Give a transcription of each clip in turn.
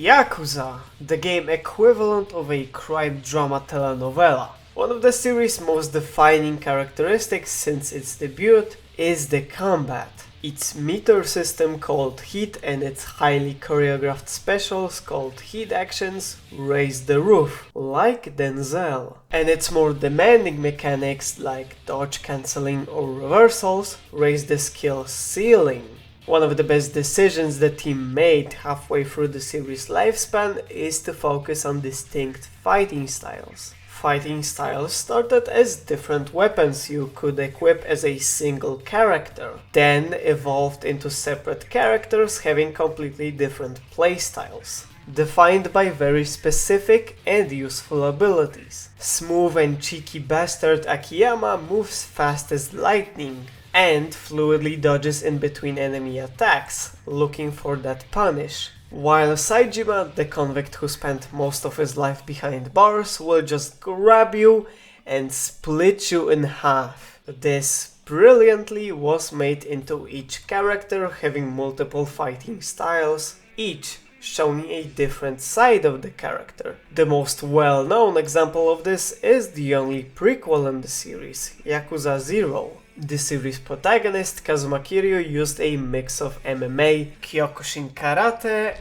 Yakuza, the game equivalent of a crime drama telenovela. One of the series' most defining characteristics since its debut is the combat. Its meter system called Heat and its highly choreographed specials called Heat Actions raise the roof, like dozenz. And its more demanding mechanics like dodge cancelling or reversals raise the skill ceiling. One of the best decisions the team made halfway through the series' lifespan is to focus on distinct fighting styles. Fighting styles started as different weapons you could equip as a single character, then evolved into separate characters having completely different playstyles, defined by very specific and useful abilities. Smooth and cheeky bastard Akiyama moves fast as lightning and fluidly dodges in between enemy attacks, looking for that punish. While Saejima, the convict who spent most of his life behind bars, will just grab you and split you in half. This brilliantly was made into each character having multiple fighting styles, each showing a different side of the character. The most well-known example of this is the only prequel in the series, Yakuza 0. The series protagonist Kazuma Kiryu used a mix of MMA, Kyokushin karate,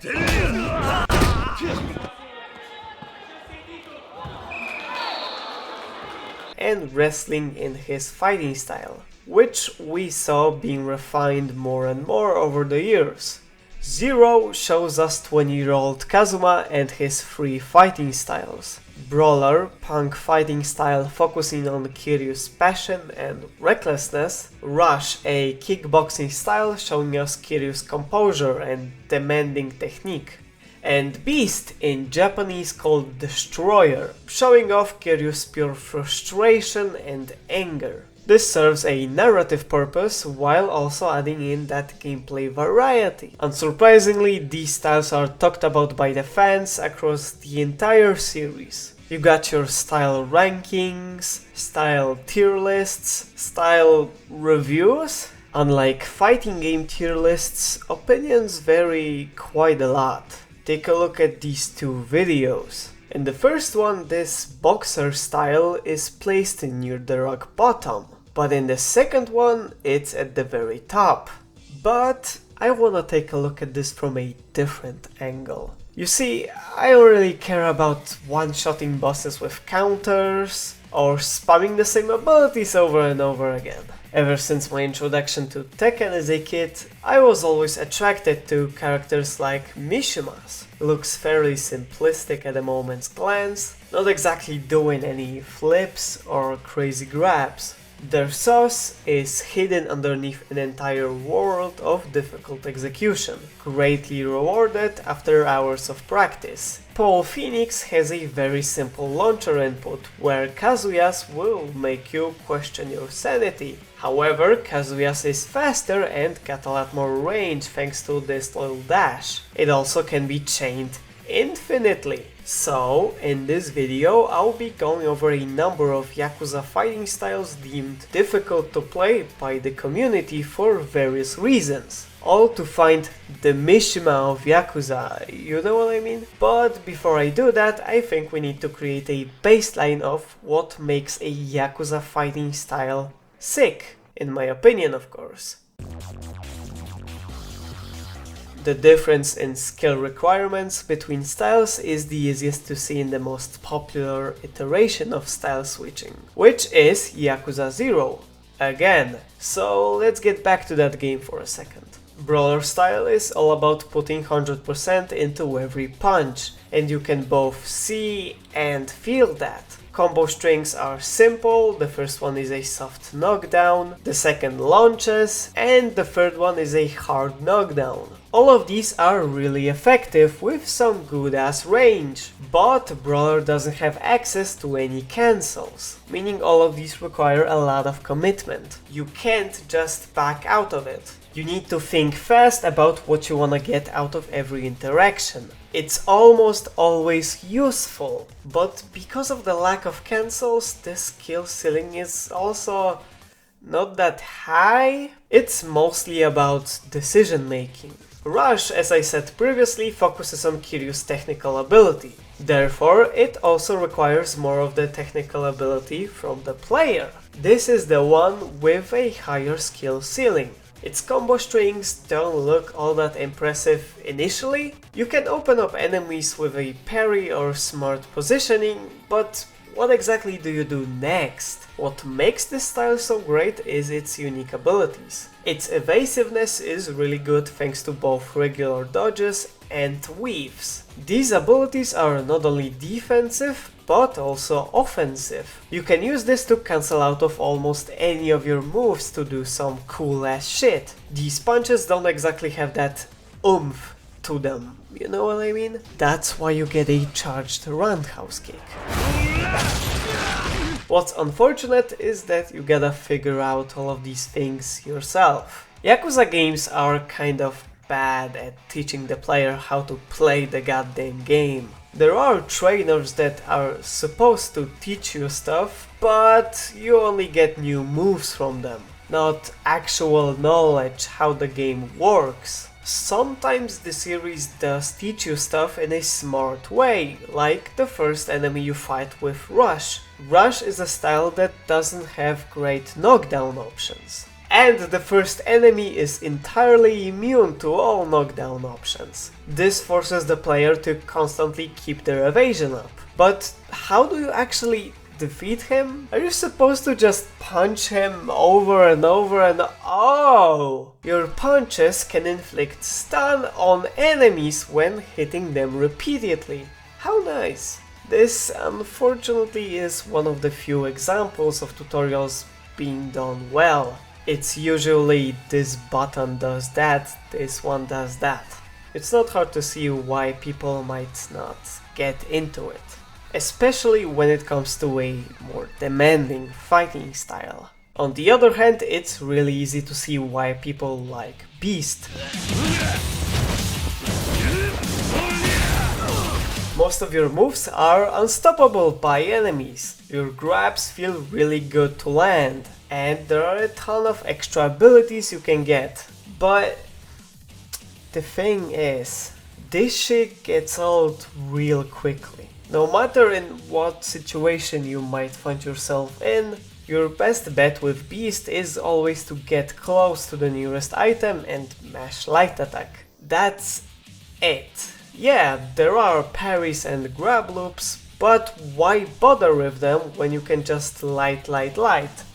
and wrestling in his fighting style, which we saw being refined more and more over the years. Zero shows us 20-year-old Kazuma and his three fighting styles. Brawler, punk fighting style focusing on Kiryu's passion and recklessness. Rush, a kickboxing style showing us Kiryu's composure and demanding technique. And Beast, in Japanese called Destroyer, showing off Kiryu's pure frustration and anger. This serves a narrative purpose while also adding in that gameplay variety. Unsurprisingly, these styles are talked about by the fans across the entire series. You got your style rankings, style tier lists, style reviews. Unlike fighting game tier lists, opinions vary quite a lot. Take a look at these two videos. In the first one, this boxer style is placed near the rock bottom. But in the second one, it's at the very top. But I wanna take a look at this from a different angle. You see, I don't really care about one-shotting bosses with counters or spamming the same abilities over and over again. Ever since my introduction to Tekken as a kid, I was always attracted to characters like Mishima's. Looks fairly simplistic at a moment's glance, not exactly doing any flips or crazy grabs. Their sauce is hidden underneath an entire world of difficult execution, greatly rewarded after hours of practice. Paul Phoenix has a very simple launcher input, where Kazuya's will make you question your sanity. However, Kazuya's is faster and got a lot more range thanks to this little dash. It also can be chained infinitely. So, in this video, I'll be going over a number of Yakuza fighting styles deemed difficult to play by the community for various reasons. All to find the Mishima of Yakuza, you know what I mean? But before I do that, I think we need to create a baseline of what makes a Yakuza fighting style sick, in my opinion of course. The difference in skill requirements between styles is the easiest to see in the most popular iteration of style switching, which is Yakuza 0, again. So let's get back to that game for a second. Brawler style is all about putting 100% into every punch, and you can both see and feel that. Combo strings are simple, the first one is a soft knockdown, the second launches, and the third one is a hard knockdown. All of these are really effective with some good ass range, but Brawler doesn't have access to any cancels, meaning all of these require a lot of commitment. You can't just back out of it. You need to think fast about what you wanna get out of every interaction. It's almost always useful, but because of the lack of cancels, the skill ceiling is also not that high. It's mostly about decision making. Rush, as I said previously, focuses on Kiryu's technical ability. Therefore, it also requires more of the technical ability from the player. This is the one with a higher skill ceiling. Its combo strings don't look all that impressive initially. You can open up enemies with a parry or smart positioning, but what exactly do you do next? What makes this style so great is its unique abilities. Its evasiveness is really good thanks to both regular dodges and weaves. These abilities are not only defensive, but also offensive. You can use this to cancel out of almost any of your moves to do some cool ass shit. These punches don't exactly have that oomph to them, you know what I mean? That's why you get a charged roundhouse kick. What's unfortunate is that you gotta figure out all of these things yourself. Yakuza games are kind of bad at teaching the player how to play the goddamn game. There are trainers that are supposed to teach you stuff, but you only get new moves from them, not actual knowledge how the game works. Sometimes the series does teach you stuff in a smart way, like the first enemy you fight with Rush. Rush is a style that doesn't have great knockdown options. And the first enemy is entirely immune to all knockdown options. This forces the player to constantly keep their evasion up. But how do you actually defeat him? Are you supposed to just punch him over and over and oh! Your punches can inflict stun on enemies when hitting them repeatedly. How nice! This unfortunately is one of the few examples of tutorials being done well. It's usually this button does that, this one does that. It's not hard to see why people might not get into it, especially when it comes to a more demanding fighting style. On the other hand, it's really easy to see why people like Beast. Most of your moves are unstoppable by enemies. Your grabs feel really good to land, and there are a ton of extra abilities you can get. But the thing is, this shit gets old real quickly. No matter in what situation you might find yourself in, your best bet with Beast is always to get close to the nearest item and mash light attack. That's it. Yeah, there are parries and grab loops, but why bother with them when you can just light?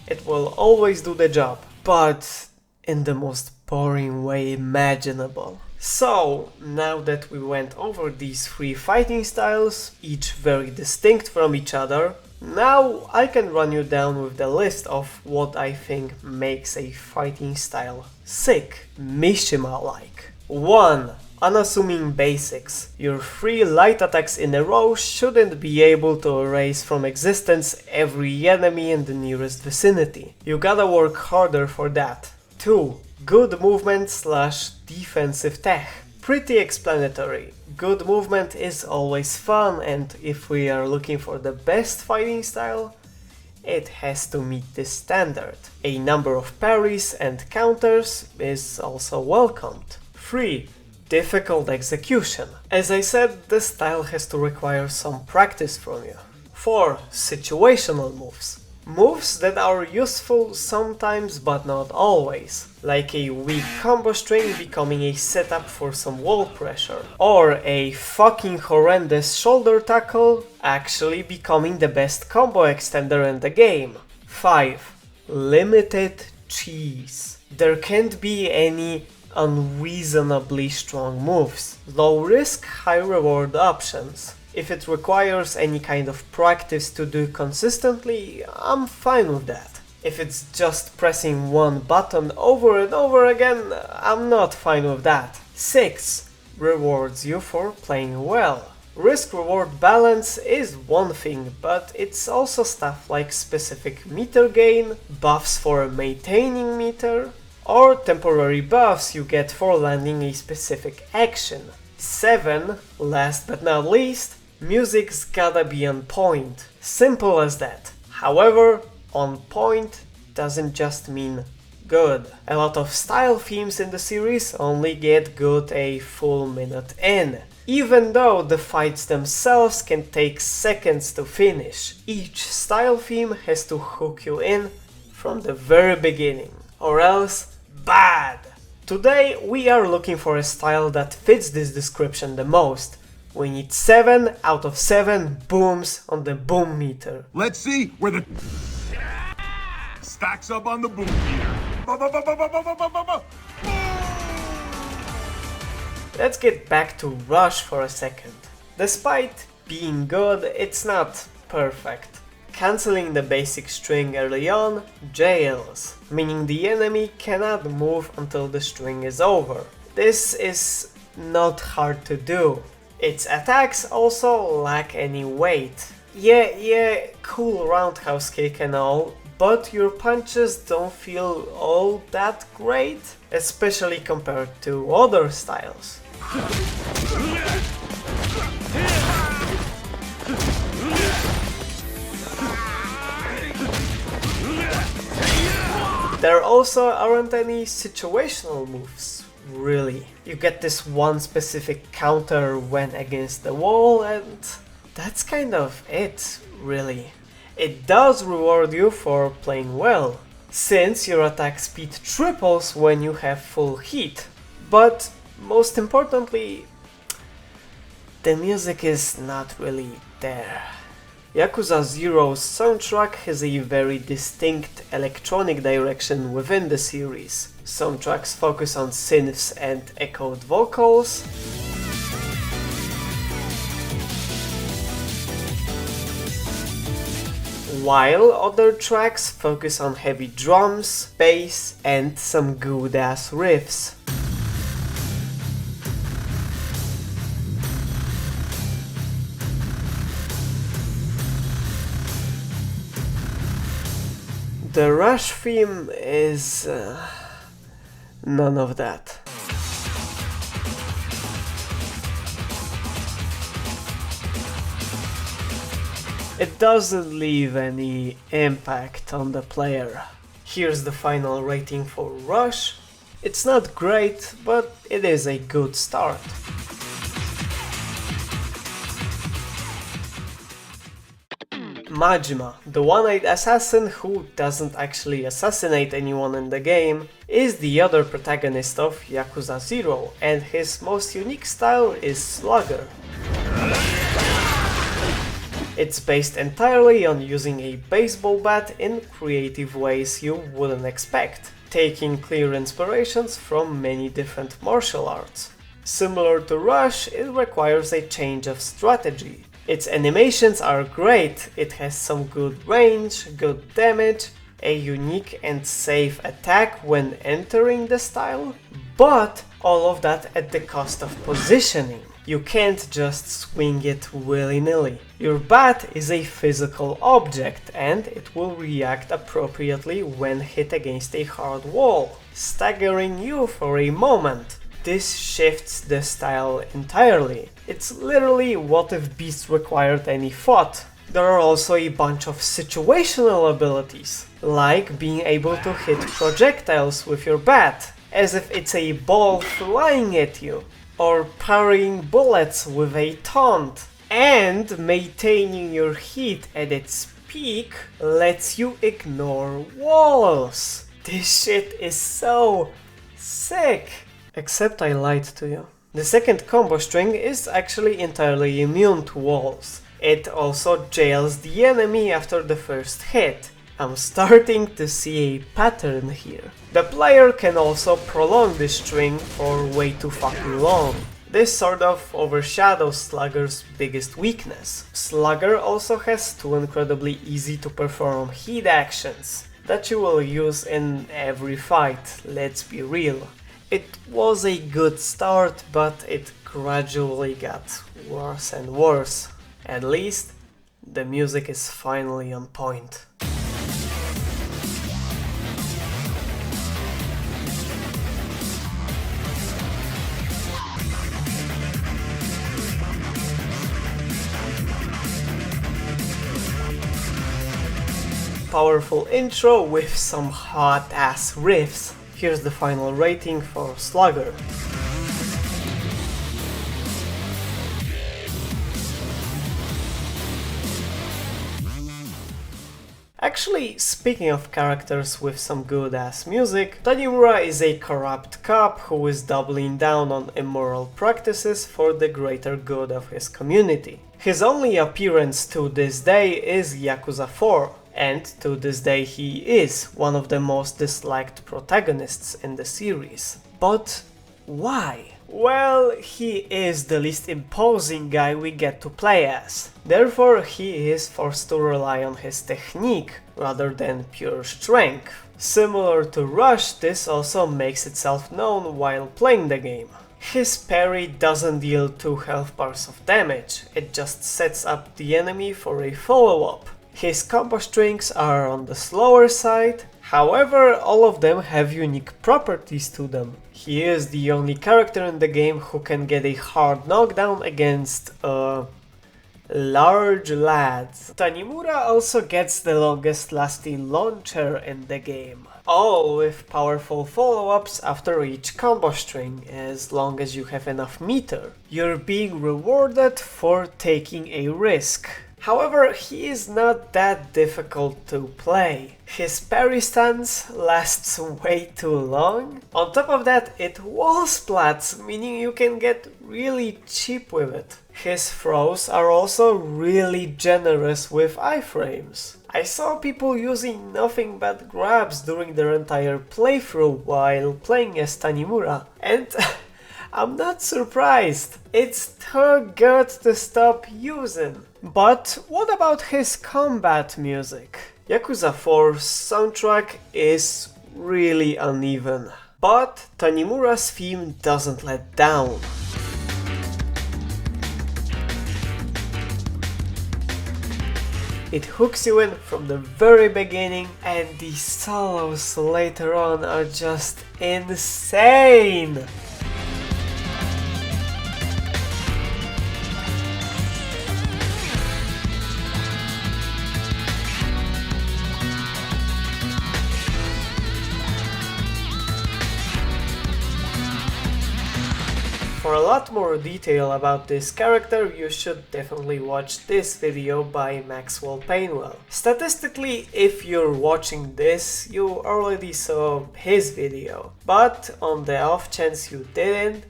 It will always do the job, but in the most boring way imaginable. So, now that we went over these three fighting styles, each very distinct from each other, now I can run you down with the list of what I think makes a fighting style sick, Mishima-like. 1. Unassuming basics. Your 3 light attacks in a row shouldn't be able to erase from existence every enemy in the nearest vicinity. You gotta work harder for that. 2. Good movement / defensive tech. Pretty explanatory. Good movement is always fun, and if we are looking for the best fighting style, it has to meet this standard. A number of parries and counters is also welcomed. 3. Difficult execution. As I said, this style has to require some practice from you. 4. Situational moves. Moves that are useful sometimes but not always, like a weak combo string becoming a setup for some wall pressure, or a fucking horrendous shoulder tackle actually becoming the best combo extender in the game. 5. Limited cheese. There can't be any unreasonably strong moves. Low risk, high reward options. If it requires any kind of practice to do consistently, I'm fine with that. If it's just pressing one button over and over again, I'm not fine with that. 6. Rewards you for playing well. Risk-reward balance is one thing, but it's also stuff like specific meter gain, buffs for maintaining meter, or temporary buffs you get for landing a specific action. 7. Last but not least, music's gotta be on point. Simple as that. However, on point doesn't just mean good. A lot of style themes in the series only get good a full minute in. Even though the fights themselves can take seconds to finish, each style theme has to hook you in from the very beginning, or else bad. Today we are looking for a style that fits this description the most. We need 7 out of 7 booms on the boom meter. Let's see where the stacks up on the boom meter. Let's get back to Rush for a second. Despite being good, it's not perfect. Cancelling the basic string early on jails, meaning the enemy cannot move until the string is over. This is not hard to do. Its attacks also lack any weight. Yeah, cool roundhouse kick and all, but your punches don't feel all that great, especially compared to other styles. There also aren't any situational moves, really. You get this one specific counter when against the wall and that's kind of it, really. It does reward you for playing well, since your attack speed triples when you have full heat. But most importantly, the music is not really there. Yakuza 0's soundtrack has a very distinct electronic direction within the series. Some tracks focus on synths and echoed vocals, while other tracks focus on heavy drums, bass, and some good-ass riffs. The Rush theme is none of that. It doesn't leave any impact on the player. Here's the final rating for Rush. It's not great, but it is a good start. Majima, the one-eyed assassin who doesn't actually assassinate anyone in the game, is the other protagonist of Yakuza 0, and his most unique style is Slugger. It's based entirely on using a baseball bat in creative ways you wouldn't expect, taking clear inspirations from many different martial arts. Similar to Rush, it requires a change of strategy. Its animations are great, it has some good range, good damage, a unique and safe attack when entering the style, but all of that at the cost of positioning. You can't just swing it willy-nilly. Your bat is a physical object and it will react appropriately when hit against a hard wall, staggering you for a moment. This shifts the style entirely. It's literally what if Beast required any thought. There are also a bunch of situational abilities, like being able to hit projectiles with your bat, as if it's a ball flying at you, or parrying bullets with a taunt. And maintaining your heat at its peak lets you ignore walls. This shit is so sick. Except I lied to you. The second combo string is actually entirely immune to walls. It also jails the enemy after the first hit. I'm starting to see a pattern here. The player can also prolong this string for way too fucking long. This sort of overshadows Slugger's biggest weakness. Slugger also has two incredibly easy to perform hit actions that you will use in every fight, let's be real. It was a good start, but it gradually got worse and worse. At least, the music is finally on point. powerful intro with some hot ass riffs. Here's the final rating for Slugger. Actually, speaking of characters with some good ass music, Tanimura is a corrupt cop who is doubling down on immoral practices for the greater good of his community. His only appearance to this day is Yakuza 4, and to this day he is one of the most disliked protagonists in the series. But why? Well, he is the least imposing guy we get to play as. Therefore, he is forced to rely on his technique rather than pure strength. Similar to Rush, this also makes itself known while playing the game. His parry doesn't deal 2 health bars of damage, it just sets up the enemy for a follow-up. His combo strings are on the slower side, however all of them have unique properties to them. He is the only character in the game who can get a hard knockdown against large lads. Tanimura also gets the longest lasting launcher in the game, all with powerful follow-ups after each combo string, as long as you have enough meter. You're being rewarded for taking a risk. However, he is not that difficult to play. His parry stance lasts way too long. On top of that, it wall splats, meaning you can get really cheap with it. His throws are also really generous with iframes. I saw people using nothing but grabs during their entire playthrough while playing as Tanimura, and I'm not surprised. It's too good to stop using. But what about his combat music? Yakuza 4's soundtrack is really uneven, but Tanimura's theme doesn't let down. It hooks you in from the very beginning, and the solos later on are just insane! For a lot more detail about this character, you should definitely watch this video by Maxwell Painwell. Statistically, if you're watching this, you already saw his video, but on the off chance you didn't,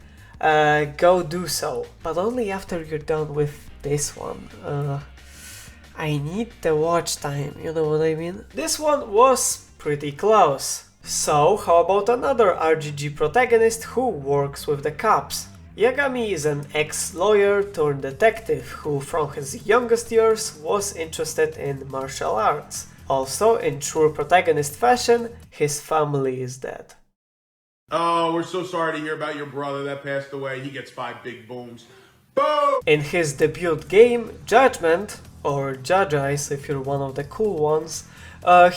go do so. But only after you're done with this one. I need the watch time, you know what I mean? This one was pretty close. So, how about another RGG protagonist who works with the cops? Yagami is an ex-lawyer turned detective who from his youngest years was interested in martial arts. Also, in true protagonist fashion, his family is dead. Oh, we're so sorry to hear about your brother that passed away. He gets 5 big booms. Boom! In his debut game, Judgment, or Judge Eyes if you're one of the cool ones,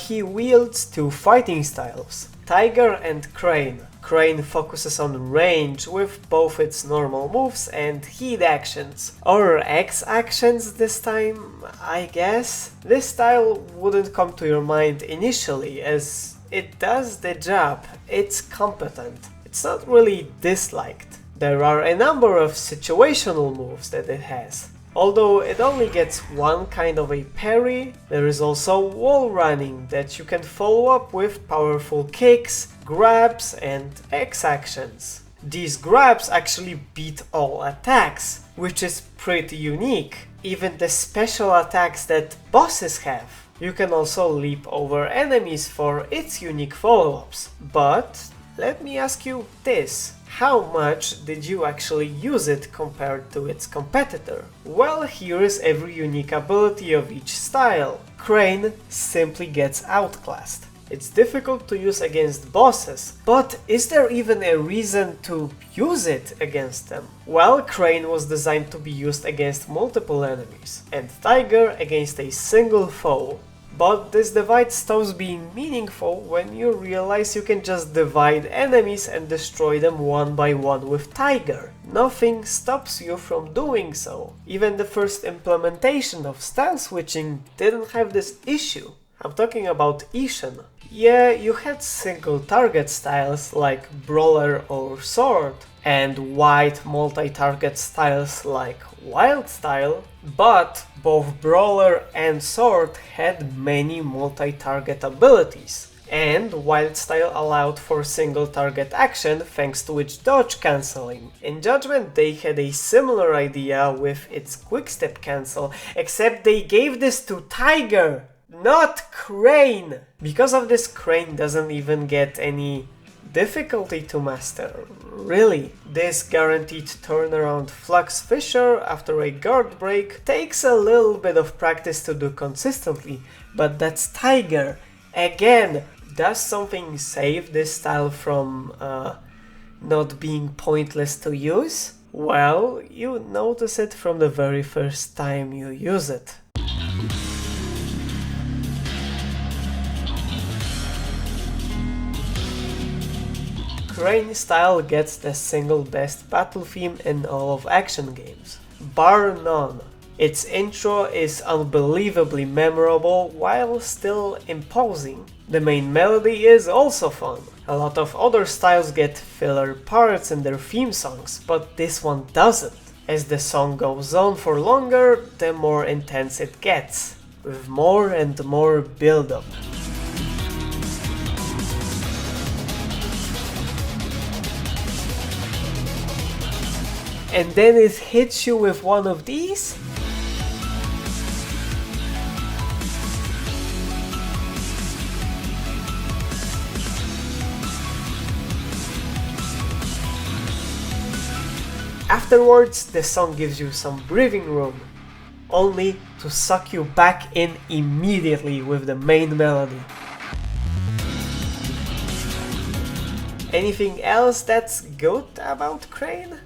he wields 2 fighting styles, Tiger and Crane. Crane focuses on range with both its normal moves and heat actions, or X actions this time, I guess. This style wouldn't come to your mind initially, as it does the job, it's competent, it's not really disliked. There are a number of situational moves that it has. Although it only gets one kind of a parry, there is also wall running that you can follow up with powerful kicks, grabs and X actions. These grabs actually beat all attacks, which is pretty unique, even the special attacks that bosses have. You can also leap over enemies for its unique follow-ups. But let me ask you this. How much did you actually use it compared to its competitor? Well, here is every unique ability of each style. Crane simply gets outclassed. It's difficult to use against bosses, but is there even a reason to use it against them? Well, Crane was designed to be used against multiple enemies, and Tiger against a single foe. But this divide stops being meaningful when you realize you can just divide enemies and destroy them one by one with Tiger. Nothing stops you from doing so. Even the first implementation of style switching didn't have this issue. I'm talking about Ishin. Yeah, you had single target styles like Brawler or Sword, and wide multi-target styles like Wild Style, but both Brawler and Sword had many multi-target abilities, and Wild Style allowed for single target action thanks to its dodge cancelling. In Judgment they had a similar idea with its quickstep cancel, except they gave this to Tiger, not Crane! Because of this, Crane doesn't even get any difficulty to master, really. This guaranteed turnaround Flux Fisher after a guard break takes a little bit of practice to do consistently, but that's Tiger. Again, does something save this style from not being pointless to use? Well, you notice it from the very first time you use it. Crane style gets the single best battle theme in all of action games, bar none. Its intro is unbelievably memorable while still imposing. The main melody is also fun. A lot of other styles get filler parts in their theme songs, but this one doesn't. As the song goes on for longer, the more intense it gets, with more and more build-up. And then it hits you with one of these? Afterwards, the song gives you some breathing room, only to suck you back in immediately with the main melody. Anything else that's good about Crane?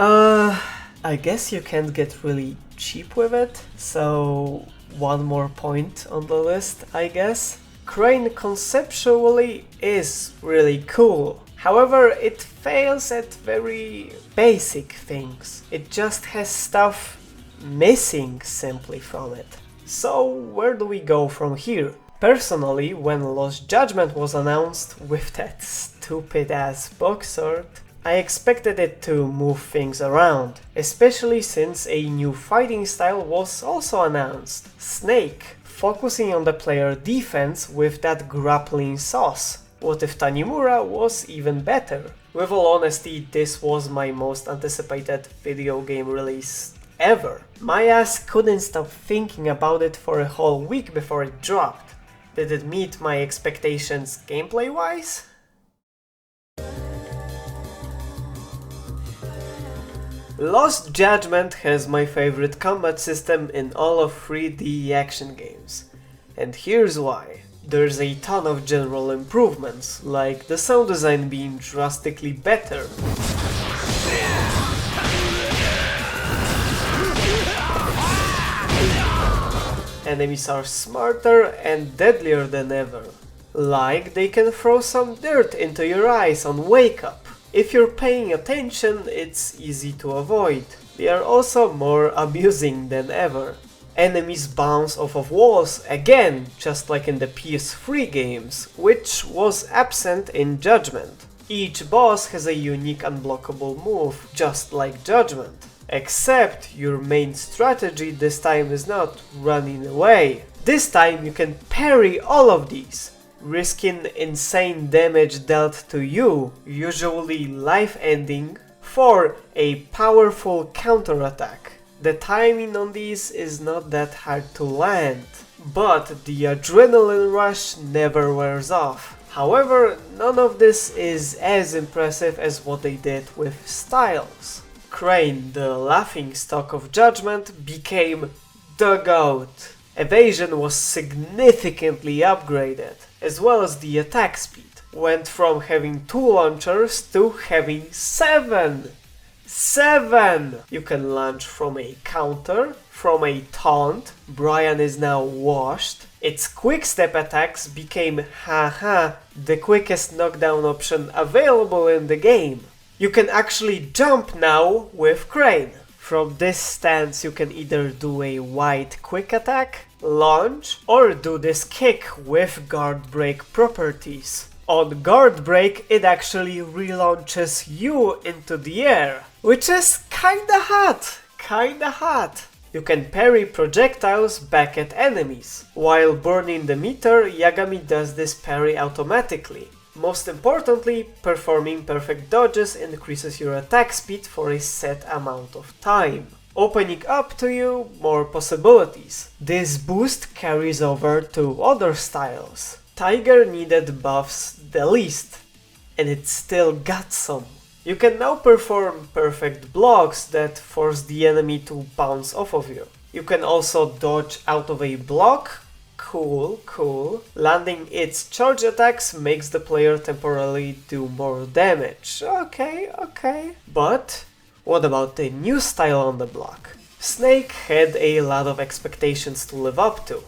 I guess you can't get really cheap with it, so one more point on the list, I guess. Crane conceptually is really cool. However, it fails at very basic things. It just has stuff missing simply from it. So where do we go from here? Personally, when Lost Judgment was announced with that stupid ass box art, I expected it to move things around, especially since a new fighting style was also announced, Snake, focusing on the player defense with that grappling sauce. What if Tanimura was even better? With all honesty, this was my most anticipated video game release ever. My ass couldn't stop thinking about it for a whole week before it dropped. Did it meet my expectations gameplay-wise? Lost Judgment has my favorite combat system in all of 3D action games. And here's why. There's a ton of general improvements, like the sound design being drastically better. Enemies are smarter and deadlier than ever. Like they can throw some dirt into your eyes on wake up. If you're paying attention, it's easy to avoid. They are also more amusing than ever. Enemies bounce off of walls again, just like in the PS3 games, which was absent in Judgment. Each boss has a unique unblockable move, just like Judgment. Except your main strategy this time is not running away. This time you can parry all of these, risking insane damage dealt to you, usually life-ending, for a powerful counterattack. The timing on these is not that hard to land, but the adrenaline rush never wears off. However, none of this is as impressive as what they did with styles. Crane, the laughingstock of Judgment, became the GOAT. Evasion was significantly upgraded, as well as the attack speed. Went from having 2 launchers to having 7! 7! You can launch from a counter, from a taunt, Brian is now washed. Its quick-step attacks became, haha, the quickest knockdown option available in the game. You can actually jump now with Crane. From this stance you can either do a wide quick attack, launch, or do this kick with guard break properties. On guard break it actually relaunches you into the air, which is kinda hot. You can parry projectiles back at enemies. While burning the meter, Yagami does this parry automatically. Most importantly, performing perfect dodges increases your attack speed for a set amount of time, opening up to you more possibilities. This boost carries over to other styles. Tiger needed buffs the least, and it still got some. You can now perform perfect blocks that force the enemy to bounce off of you. You can also dodge out of a block. Cool. Landing its charge attacks makes the player temporarily do more damage. Okay. But what about the new style on the block? Snake had a lot of expectations to live up to.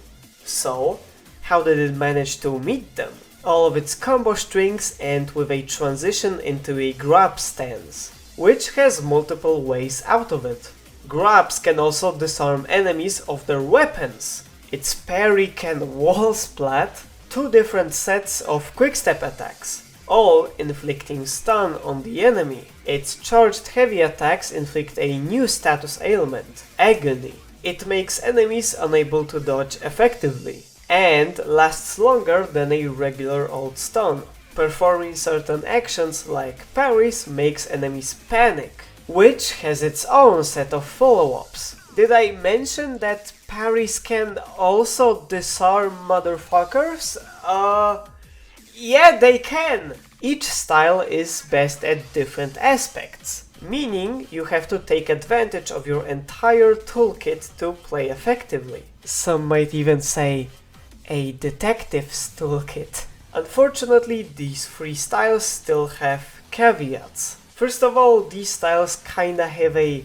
So, how did it manage to meet them? All of its combo strings end with a transition into a grab stance, which has multiple ways out of it. Grabs can also disarm enemies of their weapons. Its parry can wall splat, 2 different sets of quickstep attacks, all inflicting stun on the enemy. Its charged heavy attacks inflict a new status ailment, Agony. It makes enemies unable to dodge effectively, and lasts longer than a regular old stun. Performing certain actions like parries makes enemies panic, which has its own set of follow-ups. Did I mention that parries can also disarm motherfuckers? Yeah, they can! Each style is best at different aspects, meaning you have to take advantage of your entire toolkit to play effectively. Some might even say, a detective's toolkit. Unfortunately, these 3 styles still have caveats. First of all, these styles kinda have a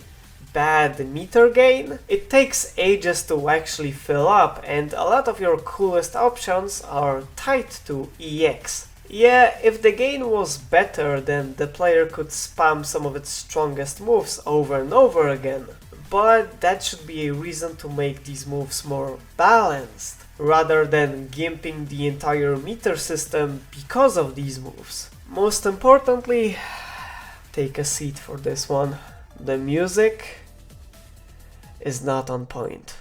bad meter gain. It takes ages to actually fill up, and a lot of your coolest options are tied to EX. Yeah, if the gain was better, then the player could spam some of its strongest moves over and over again. But that should be a reason to make these moves more balanced, rather than gimping the entire meter system because of these moves. Most importantly, take a seat for this one. The music is not on point.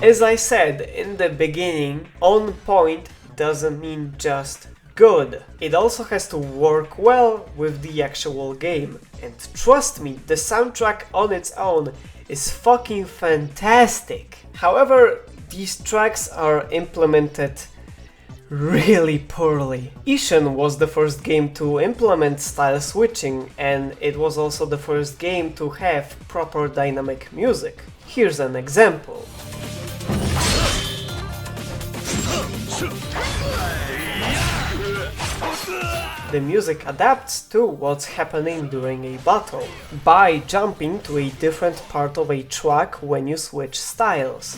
As I said in the beginning, on point doesn't mean just good. It also has to work well with the actual game. And trust me, the soundtrack on its own is fucking fantastic. However, these tracks are implemented really poorly. Ishin was the first game to implement style switching, and it was also the first game to have proper dynamic music. Here's an example. The music adapts to what's happening during a battle by jumping to a different part of a track when you switch styles.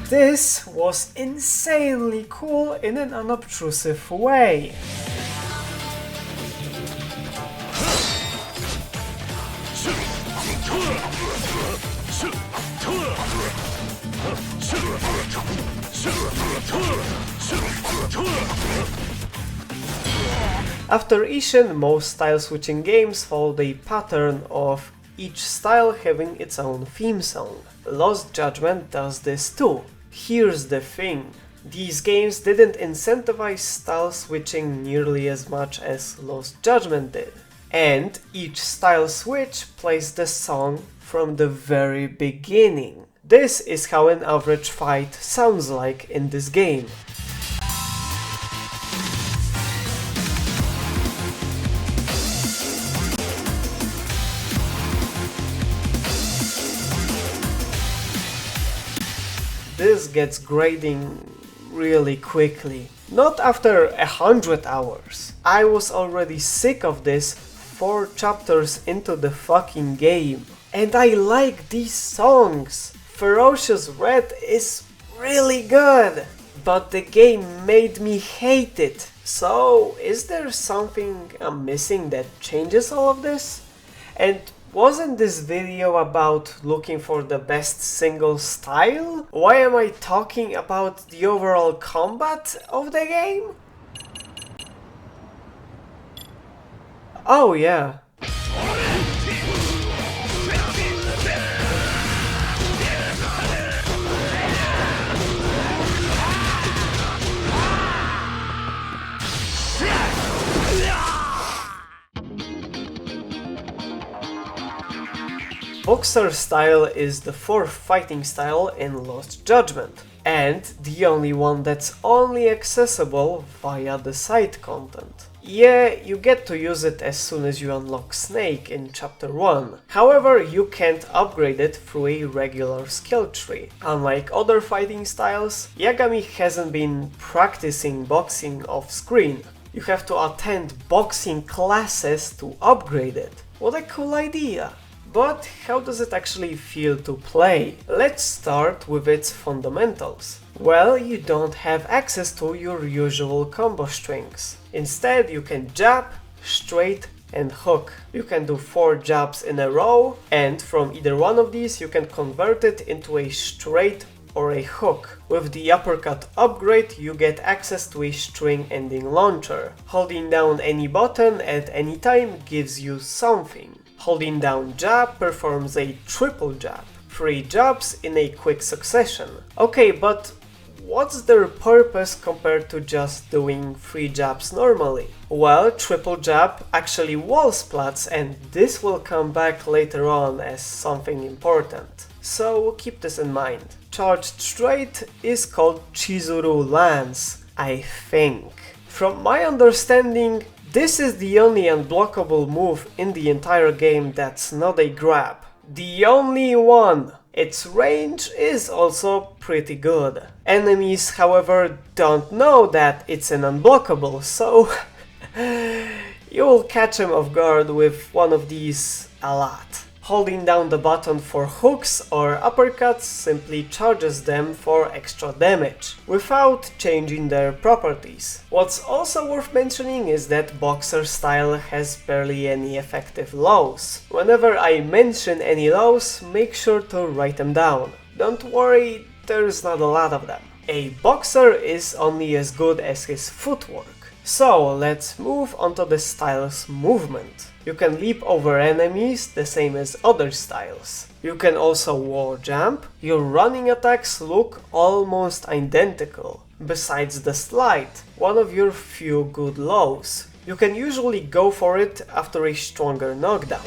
This was insanely cool in an unobtrusive way. After Ishin, most style-switching games followed a pattern of each style having its own theme song. Lost Judgment does this too. Here's the thing, these games didn't incentivize style switching nearly as much as Lost Judgment did. And each style switch plays the song from the very beginning. This is how an average fight sounds like in this game. this gets grading really quickly. Not after 100 hours. I was already sick of this 4 chapters into the fucking game. And I like these songs. Ferocious Red is really good. But the game made me hate it. So, is there something I'm missing that changes all of this? And wasn't this video about looking for the best single style? Why am I talking about the overall combat of the game? Oh yeah. Boxer style is the 4th fighting style in Lost Judgment, and the only one that's only accessible via the side content. Yeah, you get to use it as soon as you unlock Snake in Chapter 1, however you can't upgrade it through a regular skill tree. Unlike other fighting styles, Yagami hasn't been practicing boxing off screen. You have to attend boxing classes to upgrade it. What a cool idea! But how does it actually feel to play? Let's start with its fundamentals. Well, you don't have access to your usual combo strings. Instead, you can jab, straight, and hook. You can do 4 jabs in a row, and from either one of these you can convert it into a straight or a hook. With the uppercut upgrade, you get access to a string-ending launcher. Holding down any button at any time gives you something. Holding down jab performs a triple jab, 3 jabs in a quick succession. Okay, but what's their purpose compared to just doing 3 jabs normally? Well, triple jab actually wall splats, and this will come back later on as something important. So keep this in mind. Charged straight is called Chizuru Lance, I think. From my understanding, this is the only unblockable move in the entire game that's not a grab. The only one! Its range is also pretty good. Enemies, however, don't know that it's an unblockable, so you will catch them off guard with one of these a lot. Holding down the button for hooks or uppercuts simply charges them for extra damage, without changing their properties. What's also worth mentioning is that Boxer style has barely any effective lows. Whenever I mention any lows, make sure to write them down. Don't worry, there's not a lot of them. A boxer is only as good as his footwork. So let's move on to the style's movement. You can leap over enemies the same as other styles. You can also wall jump. Your running attacks look almost identical. Besides the slide, one of your few good lows. You can usually go for it after a stronger knockdown.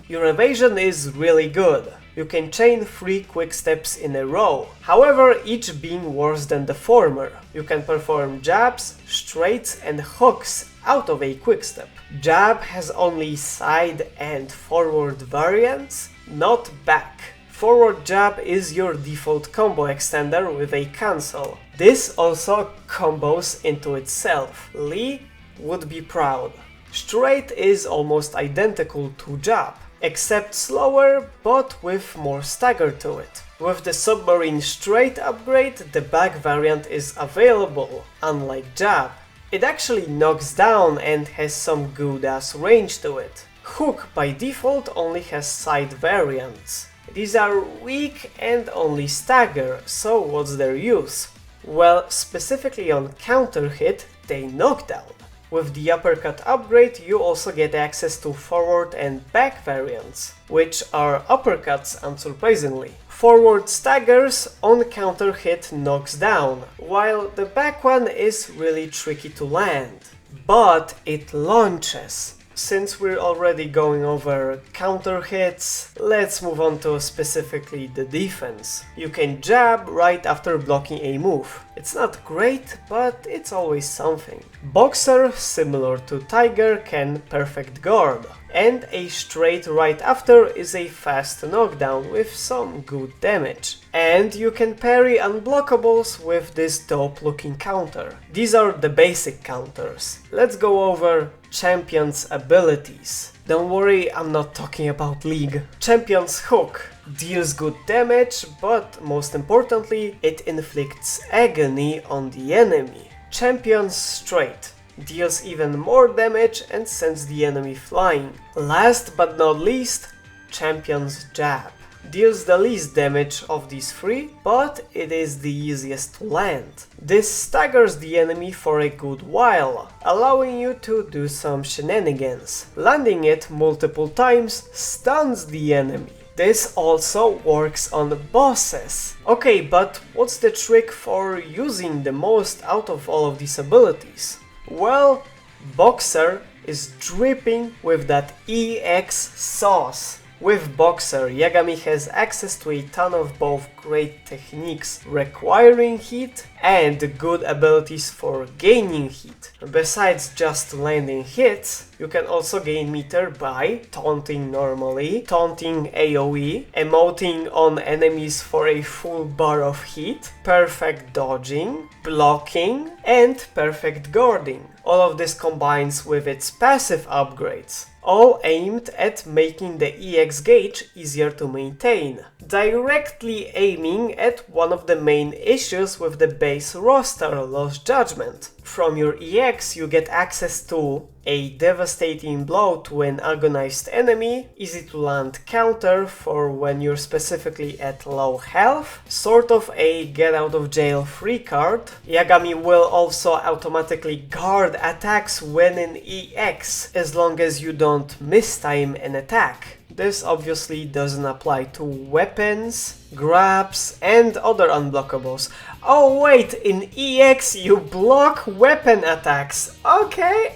Your evasion is really good. You can chain 3 quick steps in a row, however each being worse than the former. You can perform jabs, straights and hooks out of a quick step. Jab has only side and forward variants, not back. Forward jab is your default combo extender with a cancel. This also combos into itself. Lee would be proud. Straight is almost identical to jab, except slower but with more stagger to it. With the submarine straight upgrade, the back variant is available, unlike jab. It actually knocks down and has some good ass range to it. Hook by default only has side variants. These are weak and only stagger, so what's their use? Well, specifically on counter hit, they knock down. With the uppercut upgrade, you also get access to forward and back variants, which are uppercuts unsurprisingly. Forward staggers on counter hit knocks down, while the back one is really tricky to land. But it launches. Since we're already going over counter hits, let's move on to specifically the defense. You can jab right after blocking a move. It's not great, but it's always something. Boxer, similar to Tiger, can perfect guard. and a straight right after is a fast knockdown with some good damage. And you can parry unblockables with this dope looking counter. These are the basic counters. Let's go over Champion's abilities. Don't worry, I'm not talking about League. Champion's Hook deals good damage, but most importantly, it inflicts agony on the enemy. Champion's Straight deals even more damage and sends the enemy flying. Last but not least, Champion's Jab deals the least damage of these three, but it is the easiest to land. This staggers the enemy for a good while, allowing you to do some shenanigans. Landing it multiple times stuns the enemy. This also works on bosses. Okay, but what's the trick for using the most out of all of these abilities? Well, Boxer is dripping with that EX sauce. With Boxer, Yagami has access to a ton of both great techniques requiring heat and good abilities for gaining heat. Besides just landing hits, you can also gain meter by taunting normally, taunting AoE, emoting on enemies for a full bar of heat, perfect dodging, blocking, and perfect guarding. All of this combines with its passive upgrades, all aimed at making the EX gauge easier to maintain, directly aiming at one of the main issues with the base roster, Lost Judgment. From your EX you get access to a devastating blow to an agonized enemy, easy to land counter for when you're specifically at low health, sort of a get out of jail free card. Yagami will also automatically guard attacks when in EX, as long as you don't mistime an attack. This obviously doesn't apply to weapons, grabs, and other unblockables. Oh wait, in EX you block weapon attacks. Okay.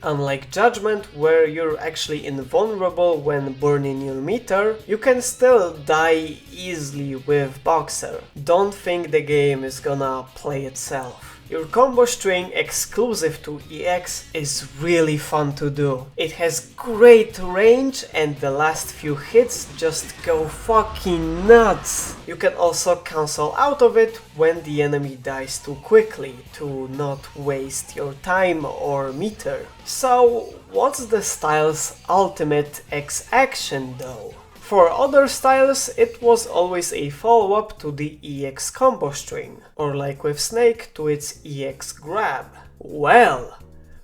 Unlike Judgment, where you're actually invulnerable when burning your meter, you can still die easily with Boxer. Don't think the game is gonna play itself. Your combo string exclusive to EX is really fun to do. It has great range and the last few hits just go fucking nuts. You can also cancel out of it when the enemy dies too quickly to not waste your time or meter. So what's the style's ultimate X action though? For other styles, it was always a follow-up to the EX combo string, or like with Snake, to its EX grab. Well,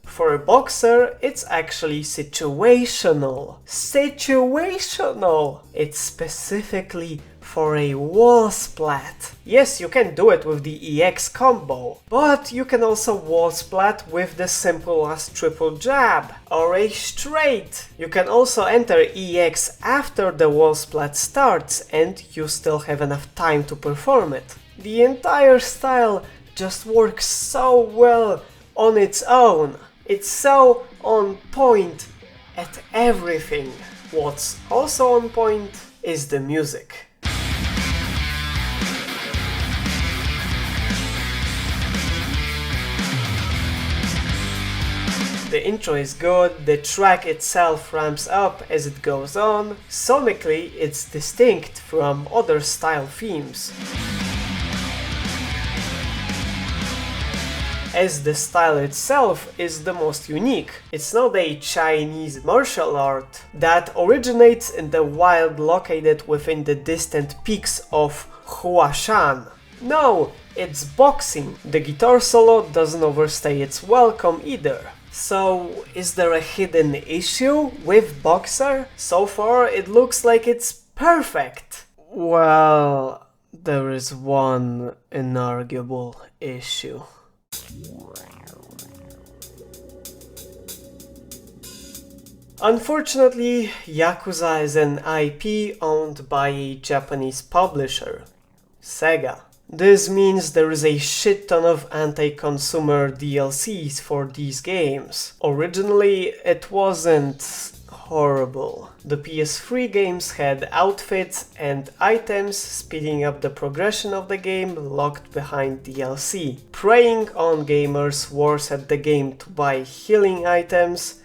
for a Boxer, it's actually situational. It's specifically for a wall splat. Yes, you can do it with the EX combo, but you can also wall splat with the simple as triple jab or a straight. You can also enter EX after the wall splat starts and you still have enough time to perform it. The entire style just works so well on its own. It's so on point at everything. What's also on point is the music. The intro is good, the track itself ramps up as it goes on. Sonically, it's distinct from other style themes. As the style itself is the most unique. It's not a Chinese martial art that originates in the wild located within the distant peaks of Huashan. No, it's boxing. The guitar solo doesn't overstay its welcome either. So, is there a hidden issue with Boxer? So far, it looks like it's perfect. Well, there is one inarguable issue. Unfortunately, Yakuza is an IP owned by a Japanese publisher, SEGA. This means there is a shit ton of anti-consumer DLCs for these games. Originally, it wasn't horrible. The PS3 games had outfits and items speeding up the progression of the game locked behind DLC, preying on gamers worse at the game to buy healing items,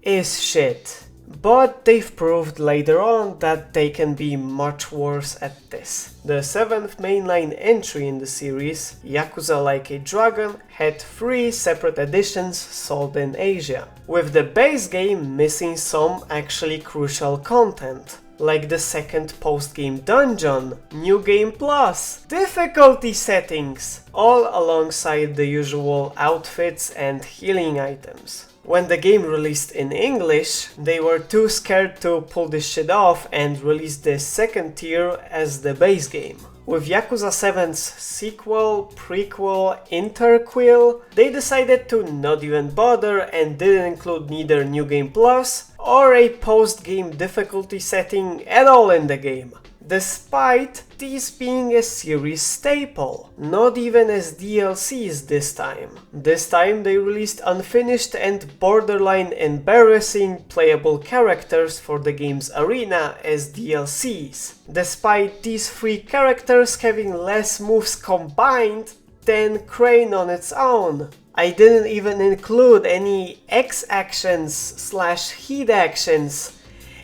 is shit. But they've proved later on that they can be much worse at this. The 7th mainline entry in the series, Yakuza Like a Dragon, had 3 separate editions sold in Asia, with the base game missing some actually crucial content, like the second post-game dungeon, New Game Plus, difficulty settings, all alongside the usual outfits and healing items. When the game released in English, they were too scared to pull this shit off and released the second tier as the base game. With Yakuza 7's sequel, prequel, interquel, they decided to not even bother and didn't include neither New Game Plus or a post-game difficulty setting at all in the game, despite these being a series staple, not even as DLCs this time. This time they released unfinished and borderline embarrassing playable characters for the game's arena as DLCs, despite these 3 characters having less moves combined than Crane on its own. I didn't even include any X actions / heat actions,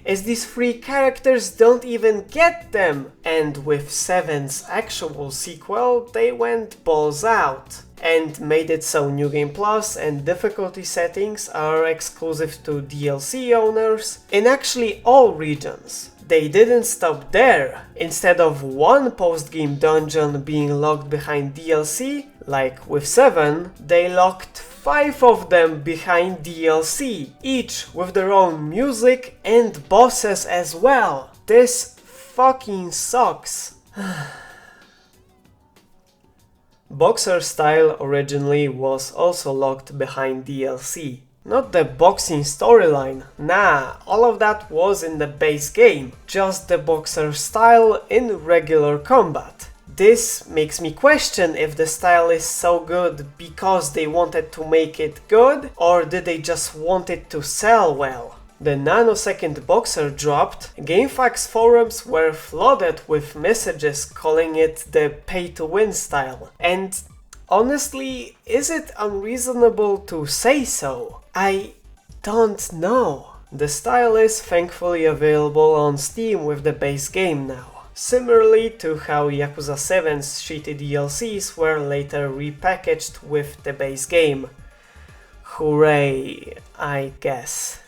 as these 3 characters don't even get them, and with 7's actual sequel they went balls out and made it so New Game Plus and difficulty settings are exclusive to DLC owners in actually all regions. They didn't stop there. Instead of 1 post-game dungeon being locked behind DLC, like with 7, they locked 5 of them behind DLC, each with their own music and bosses as well. This fucking sucks. Boxer style originally was also locked behind DLC. Not the boxing storyline, nah, all of that was in the base game, just the boxer style in regular combat. This makes me question if the style is so good because they wanted to make it good, or did they just want it to sell well? The nanosecond boxer dropped, GameFAQs forums were flooded with messages calling it the pay-to-win style, and honestly, is it unreasonable to say so? I don't know. The style is thankfully available on Steam with the base game now. Similarly to how Yakuza 7's shitty DLCs were later repackaged with the base game. Hooray, I guess.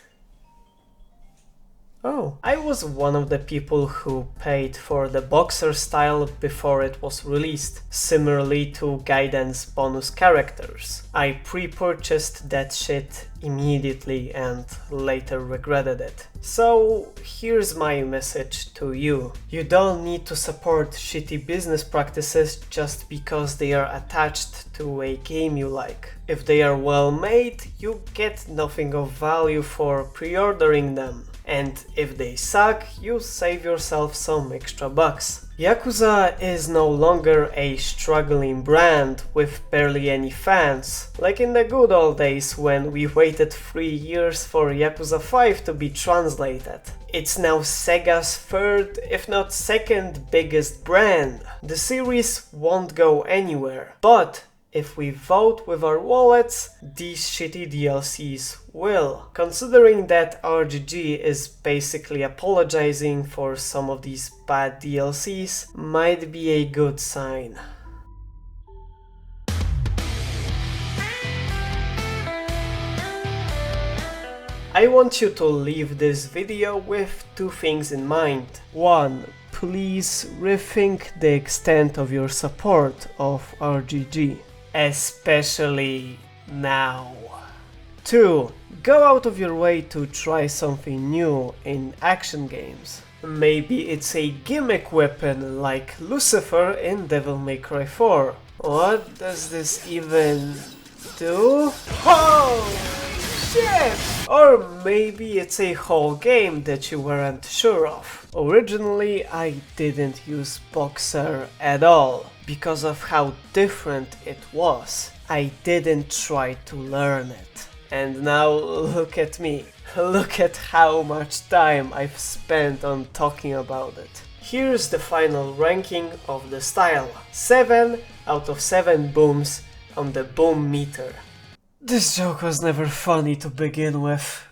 Oh, I was one of the people who paid for the boxer style before it was released, similarly to Gaiden's bonus characters. I pre-purchased that shit immediately and later regretted it. So here's my message to you. You don't need to support shitty business practices just because they are attached to a game you like. If they are well made, you get nothing of value for pre-ordering them. And if they suck, you save yourself some extra bucks. Yakuza is no longer a struggling brand with barely any fans, like in the good old days when we waited 3 years for Yakuza 5 to be translated. It's now SEGA's 3rd, if not 2nd biggest brand. The series won't go anywhere, but if we vote with our wallets, these shitty DLCs will. Considering that RGG is basically apologizing for some of these bad DLCs, might be a good sign. I want you to leave this video with 2 things in mind. 1. Please rethink the extent of your support of RGG. Especially now. 2. Go out of your way to try something new in action games. Maybe it's a gimmick weapon like Lucifer in Devil May Cry 4. What does this even do? Oh shit! Or maybe it's a whole game that you weren't sure of. Originally I didn't use Boxer at all because of how different it was. I didn't try to learn it. And now look at me. Look at how much time I've spent on talking about it. Here's the final ranking of the style. 7 out of 7 booms on the boom meter. This joke was never funny to begin with.